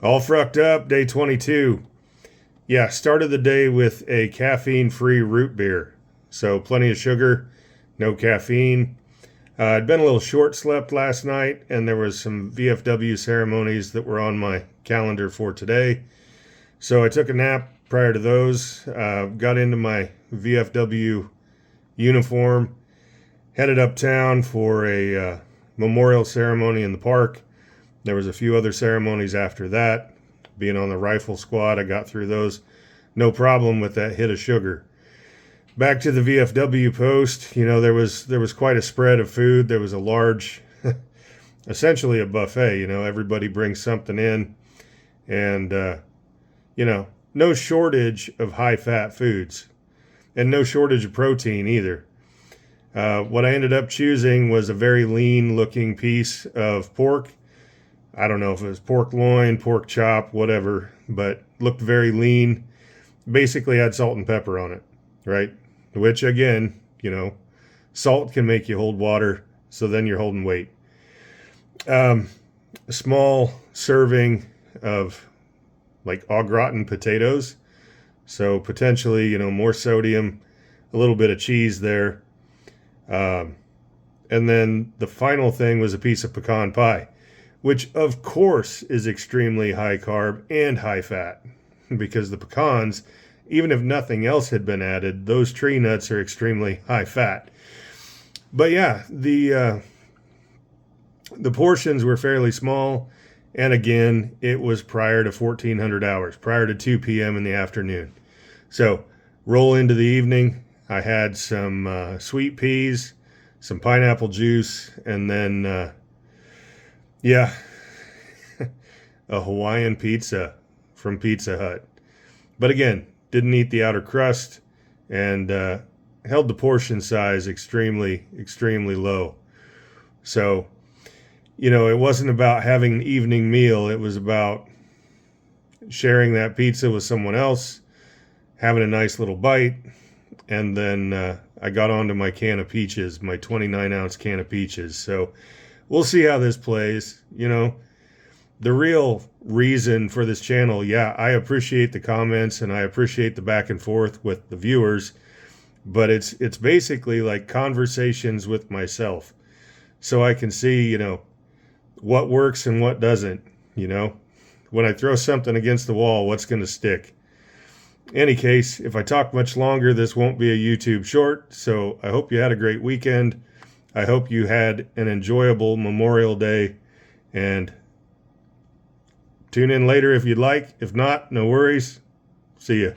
All frucked up, day 22. Yeah, started the day with a caffeine-free root beer. So plenty of sugar, no caffeine. I'd been a little short-slept last night, and there was some VFW ceremonies that were on my calendar for today. So I took a nap prior to those, got into my VFW uniform, headed uptown for a memorial ceremony in the park. There was a few other ceremonies after that. Being on the rifle squad, I got through those. No problem with that hit of sugar. Back to the VFW post, there was quite a spread of food. There was a large, essentially a buffet. Everybody brings something in, and no shortage of high-fat foods, and no shortage of protein either. What I ended up choosing was a very lean-looking piece of pork. I don't know if it was pork loin, pork chop, whatever, but looked very lean. Basically had salt and pepper on it, right? Which again, salt can make you hold water, so then you're holding weight. A small serving of like au gratin potatoes. So potentially, more sodium, a little bit of cheese there. And then the final thing was a piece of pecan pie, which of course is extremely high carb and high fat, because the pecans, even if nothing else had been added, those tree nuts are extremely high fat. But yeah, the portions were fairly small, and again, it was prior to 1400 hours, prior to 2 p.m. in the afternoon. So roll into the evening, I had some sweet peas, some pineapple juice, and then a Hawaiian pizza from Pizza Hut. But again, didn't eat the outer crust, and held the portion size extremely, extremely low. So, it wasn't about having an evening meal. It was about sharing that pizza with someone else, having a nice little bite, and then I got onto my can of peaches, my 29-ounce can of peaches. So we'll see how this plays. The real reason for this channel, I appreciate the comments and I appreciate the back and forth with the viewers, but it's basically like conversations with myself, so I can see, what works and what doesn't. When I throw something against the wall, what's going to stick. Any case, if I talk much longer, this won't be a YouTube short, so I hope you had a great weekend. I hope you had an enjoyable Memorial Day, and tune in later if you'd like. If not, no worries. See ya.